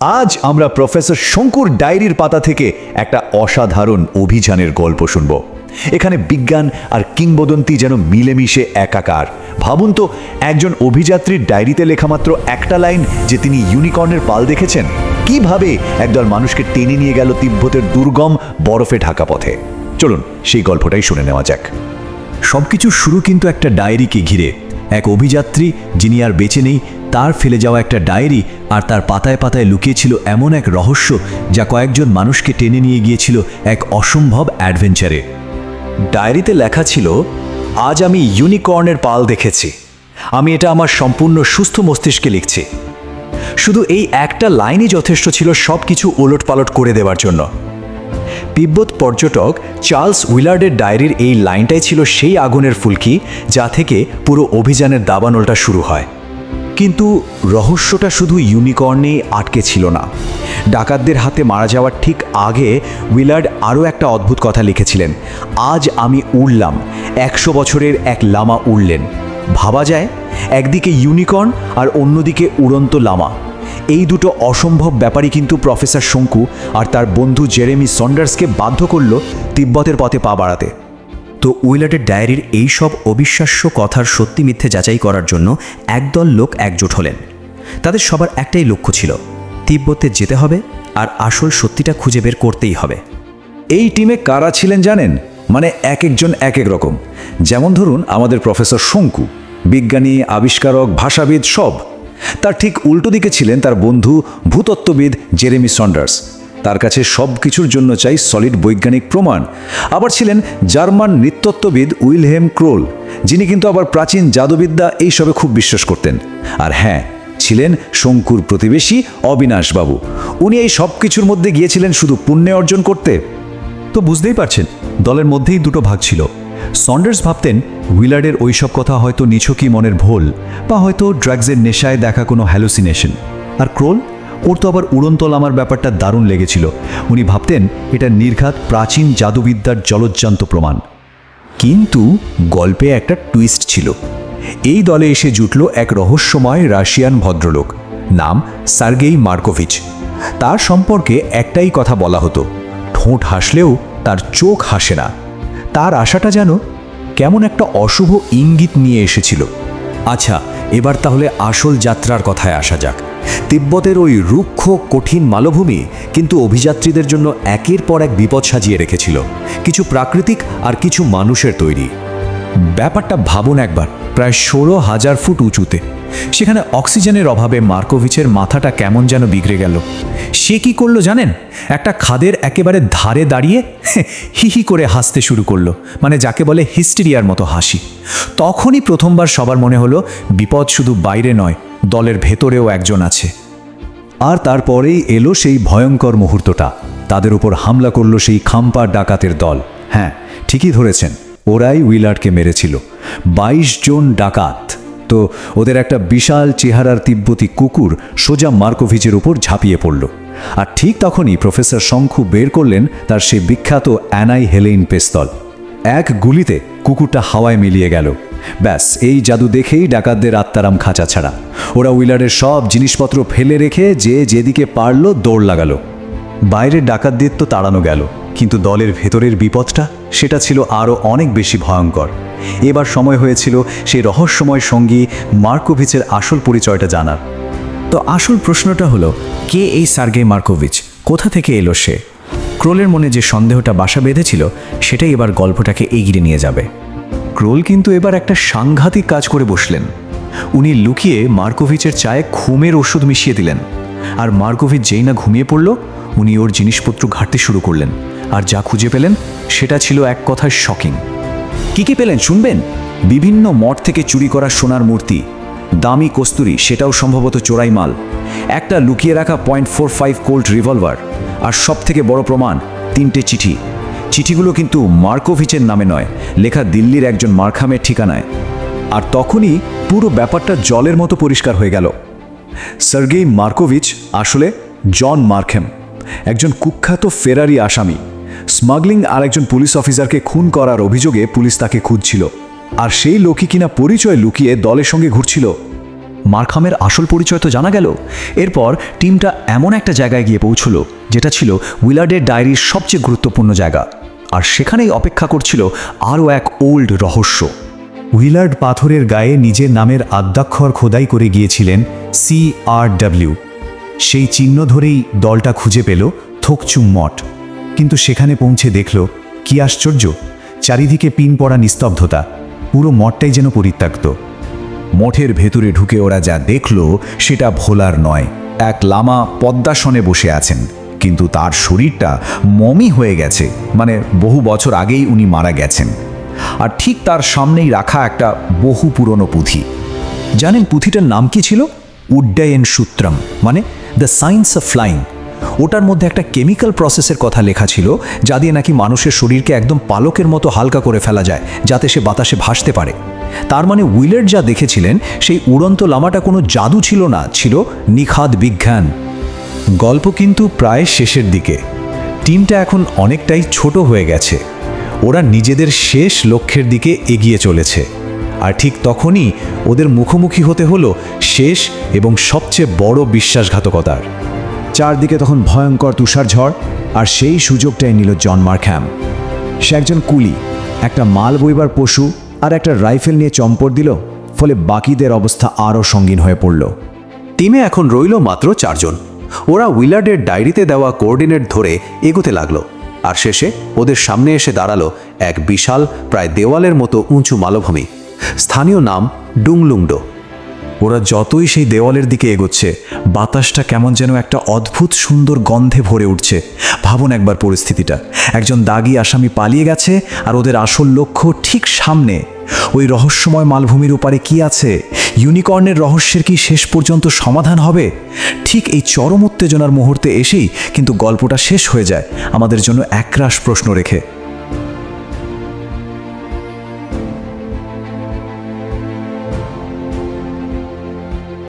আজ আমরা প্রফেসর শঙ্কুর ডায়েরির পাতা থেকে একটা অসাধারণ অভিযানের গল্প শুনব। এখানে বিজ্ঞান আর কিংবদন্তি যেন মিলেমিশে একাকার। ভাবুন তো, একজন অভিযাত্রীর ডায়েরিতে লেখা মাত্র একটা লাইন যে তিনি ইউনিকর্নের পাল দেখেছেন, কিভাবে একদল মানুষকে টেনে নিয়ে গেল তিব্বতের দুর্গম বরফে ঢাকা পথে। চলুন সেই গল্পটাই শুনে নেওয়া যাক। সবকিছু শুরু কিন্তু একটা ডায়েরিকে ঘিরে। এক অভিযাত্রী যিনি আর বেঁচে নেই, তার ফেলে যাওয়া একটা ডায়েরি, আর তার পাতায় পাতায় লুকিয়েছিল এমন এক রহস্য যা কয়েকজন মানুষকে টেনে নিয়ে গিয়েছিল এক অসম্ভব অ্যাডভেঞ্চারে। ডায়েরিতে লেখা ছিল, আজ আমি ইউনিকর্নের পাল দেখেছি। আমি এটা আমার সম্পূর্ণ সুস্থ মস্তিষ্কে লিখছি। শুধু এই একটা লাইনই যথেষ্ট ছিল সব কিছু ওলটপালট করে দেওয়ার জন্য। তিব্বত পর্যটক চার্লস উইলার্ডের ডায়েরির এই লাইনটাই ছিল সেই আগুনের ফুলকি যা থেকে পুরো অভিযানের দাবানলটা শুরু হয়। কিন্তু রহস্যটা শুধু ইউনিকর্নেই আটকে ছিল না। ডাকাতদের হাতে মারা যাওয়ার ঠিক আগে উইলার্ড আরও একটা অদ্ভুত কথা লিখেছিলেন, আজ আমি উড়লাম, 100 বছরের এক লামা উড়লেন। ভাবা যায়, একদিকে ইউনিকর্ন আর অন্যদিকে উড়ন্ত লামা। এই দুটো অসম্ভব ব্যাপারই কিন্তু প্রফেসর শঙ্কু আর তার বন্ধু জেরেমি সন্ডার্সকে বাধ্য করল তিব্বতের পথে পা বাড়াতে। তো উইলার্ডের ডায়েরির এই সব অবিশ্বাস্য কথার সত্যি মিথ্যে যাচাই করার জন্য একদল লোক একজোট হলেন। তাদের সবার একটাই লক্ষ্য ছিল, তিব্বতে যেতে হবে আর আসল সত্যিটা খুঁজে বের করতেই হবে। এই টিমে কারা ছিলেন জানেন? মানে এক একজন এক এক রকম। যেমন ধরুন আমাদের প্রফেসর শঙ্কু, বিজ্ঞানী, আবিষ্কারক, ভাষাবিদ সব। তার ঠিক উল্টো দিকে ছিলেন তার বন্ধু ভূতত্ত্ববিদ জেরেমি সন্ডার্স। তার কাছে সব কিছুর জন্য চাই সলিড বৈজ্ঞানিক প্রমাণ। আবার ছিলেন জার্মান নৃতত্ত্ববিদ উইলহেম ক্রোল, যিনি কিন্তু আবার প্রাচীন জাদুবিদ্যা এইসবে খুব বিশ্বাস করতেন। আর হ্যাঁ, ছিলেন শঙ্কুর প্রতিবেশী অবিনাশবাবু। উনি এই সব কিছুর মধ্যে গিয়েছিলেন শুধু পুণ্যে অর্জন করতে। তো বুঝতেই পারছেন, দলের মধ্যেই দুটো ভাগ ছিল। সন্ডার্স ভাবতেন উইলার্ডের ওইসব কথা হয়তো নিছকই মনের ভুল, বা হয়তো ড্রাগসের নেশায় দেখা কোনো হ্যালুসিনেশন। আর ক্রোল, ওর তো আবার উড়ন্ত লামার ব্যাপারটা দারুণ লেগেছিল। উনি ভাবতেন এটা নির্ঘাত প্রাচীন জাদুবিদ্যার জলজ্জান্ত প্রমাণ। কিন্তু গল্পে একটা টুইস্ট ছিল। এই দলে এসে জুটল এক রহস্যময় রাশিয়ান ভদ্রলোক, নাম সার্গেই মার্কোভিচ। তার সম্পর্কে একটাই কথা বলা হতো, ঠোঁট হাসলেও তার চোখ হাসে না। তার আশাটা যেন কেমন একটা অশুভ ইঙ্গিত নিয়ে এসেছিল। আচ্ছা, এবার তাহলে আসল যাত্রার কথায় আসা যাক। তিব্বতের ওই রুক্ষ কঠিন মালভূমি কিন্তু অভিযাত্রীদের জন্য একের পর এক বিপদ সাজিয়ে রেখেছিল, কিছু প্রাকৃতিক আর কিছু মানুষের তৈরি। ব্যাপারটা ভাবুন একবার, প্রায় 16,000 ফুট উঁচুতে। সেখানে অক্সিজেনের অভাবে মার্কোভিচের মাথাটা কেমন যেন বিগড়ে গেল। সে কি করলো জানেন? একটা খাদের একেবারে ধারে দাঁড়িয়ে হিহি করে হাসতে শুরু করলো, মানে যাকে বলে হিস্টেরিয়ার মতো হাসি। তখনই প্রথমবার সবার মনে হলো বিপদ শুধু বাইরে নয়, দলের ভেতরেও একজন আছে। আর তারপরেই এলো সেই ভয়ঙ্কর মুহূর্তটা। তাদের উপর হামলা করলো সেই খাম্পা ডাকাতের দল। হ্যাঁ, ঠিকই ধরেছেন, ওরাই উইলার্ডকে মেরেছিল। 22 জন ডাকাত। তো ওদের একটা বিশাল চেহারার তিব্বতী কুকুর সোজা মার্কোভিচের উপর ঝাঁপিয়ে পড়ল। আর ঠিক তখনই প্রফেসর শঙ্কু বের করলেন তার সেই বিখ্যাত অ্যানাই হেলেইন পেস্তল। এক গুলিতে কুকুরটা হাওয়ায় মিলিয়ে গেল। ব্যাস, এই জাদু দেখেই ডাকাতদের আত্মারাম খাঁচা ছাড়া। ওরা উইলার্ডের সব জিনিসপত্র ফেলে রেখে যে যেদিকে পারল দৌড় লাগালো। বাইরের ডাকাতদের তো তাড়ানো গেল, কিন্তু দলের ভেতরের বিপদটা, সেটা ছিল আরও অনেক বেশি ভয়ঙ্কর। এবার সময় হয়েছিল সেই রহস্যময় সঙ্গী মার্কোভিচের আসল পরিচয়টা জানার। তো আসল প্রশ্নটা হলো, কে এই সার্গেই মার্কোভিচ? কোথা থেকে এলো সে? ক্রোলের মনে যে সন্দেহটা বাসা বেঁধেছিল, সেটাই এবার গল্পটাকে এগিয়ে নিয়ে যাবে। ক্রোল কিন্তু এবার একটা সাংঘাতিক কাজ করে বসলেন। উনি লুকিয়ে মার্কোভিচের চায়ে ঘুমের ওষুধ মিশিয়ে দিলেন। আর মার্কোভিচ যেই না ঘুমিয়ে পড়ল, উনি ওর জিনিসপত্র ঘাঁটতে শুরু করলেন। আর যা খুঁজে পেলেন সেটা ছিল এক কথায় শকিং। কী পেলেন শুনবেন? বিভিন্ন মঠ থেকে চুরি করা সোনার মূর্তি, দামি কস্তুরি, সেটাও সম্ভবত চোরাই মাল, একটা লুকিয়ে রাখা .45 কোল্ট রিভলভার, আর সব থেকে বড় প্রমাণ, 3টে চিঠি। চিঠিগুলো কিন্তু মার্কোভিচের নামে নয়, লেখা দিল্লির একজন মার্খামের ঠিকানায়। আর তখনই পুরো ব্যাপারটা জলের মতো পরিষ্কার হয়ে গেল। সার্গেই মার্কোভিচ আসলে জন মার্খাম, একজন কুখ্যাত ফেরারি আসামি। স্মাগলিং আর একজন পুলিশ অফিসারকে খুন করার অভিযোগে পুলিশ তাকে খুঁজছিল। আর সেই লোকই কিনা পরিচয় লুকিয়ে দলের সঙ্গে ঘুরছিল। মার্কামের আসল পরিচয় তো জানা গেল। এরপর টিমটা এমন একটা জায়গায় গিয়ে পৌঁছলো যেটা ছিল উইলার্ডের ডায়েরির সবচেয়ে গুরুত্বপূর্ণ জায়গা, আর সেখানেই অপেক্ষা করছিল আরও এক ওল্ড রহস্য। উইলার্ড পাথরের গায়ে নিজের নামের আদ্যাক্ষর খোদাই করে গিয়েছিলেন CRW। সেই চিহ্ন ধরেই দলটা খুঁজে পেল থোকচুম মঠ। কিন্তু সেখানে পৌঁছে দেখল কি আশ্চর্য, চারিদিকে পিন পড়া নিস্তব্ধতা, পুরো মঠটাই যেন পরিত্যক্ত। মঠের ভেতরে ঢুকে ওরা যা দেখল সেটা ভোলার নয়। এক লামা পদ্মাসনে বসে আছেন, কিন্তু তার শরীরটা মমি হয়ে গেছে, মানে বহু বছর আগেই উনি মারা গেছেন। আর ঠিক তার সামনেই রাখা একটা বহু পুরনো পুঁথি। জানেন পুঁথিটার নাম কি ছিল? উড্ডয়ন সূত্রম, মানে দ্য সায়েন্স অফ ফ্লাইং। ওটার মধ্যে একটা কেমিক্যাল প্রসেসের কথা লেখা ছিল, যা দিয়ে নাকি মানুষের শরীরকে একদম পালকের মতো হালকা করে ফেলা যায়, যাতে সে বাতাসে ভাসতে পারে। তার মানে উইলার্ড যা দেখেছিলেন সেই উড়ন্ত লামাটা কোনো জাদু ছিল না, ছিল নিখাদ বিজ্ঞান। গল্প কিন্তু প্রায় শেষের দিকে। টিমটা এখন অনেকটাই ছোট হয়ে গেছে। ওরা নিজেদের শেষ লক্ষ্যের দিকে এগিয়ে চলেছে। আর ঠিক তখনই ওদের মুখোমুখি হতে হলো শেষ এবং সবচেয়ে বড় বিশ্বাসঘাতকতার। চারদিকে তখন ভয়ঙ্কর তুষারঝড়, আর সেই সুযোগটাই নিল জন মার্কাম। সে একজন কুলি, একটা মাল বইবার পশু আর একটা রাইফেল নিয়ে চম্পট দিল, ফলে বাকিদের অবস্থা আরও সঙ্গীন হয়ে পড়ল। টিমে এখন রইল মাত্র 4 জন। ওরা উইলার্ডের ডায়েরিতে দেওয়া কোঅর্ডিনেট ধরে এগোতে লাগলো, আর শেষে ওদের সামনে এসে দাঁড়ালো এক বিশাল, প্রায় দেওয়ালের মতো উঁচু মালভূমি। স্থানীয় নাম ডুংলুংডো। ওরা যতই সেই দেওয়ালের দিকে এগোচ্ছে, বাতাসটা কেমন যেন একটা অদ্ভুত সুন্দর গন্ধে ভরে উঠছে। ভাবুন একবার পরিস্থিতিটা, একজন দাগী আসামি পালিয়ে গেছে, আর ওদের আসল লক্ষ্য ঠিক সামনে। ওই রহস্যময় মালভূমির ওপারে কি আছে? ইউনিকর্নের রহস্যের কি শেষ পর্যন্ত সমাধান হবে? ঠিক এই চরম উত্তেজনার মুহূর্তে এসেই কিন্তু গল্পটা শেষ হয়ে যায়, আমাদের জন্য একরাশ প্রশ্ন রেখে।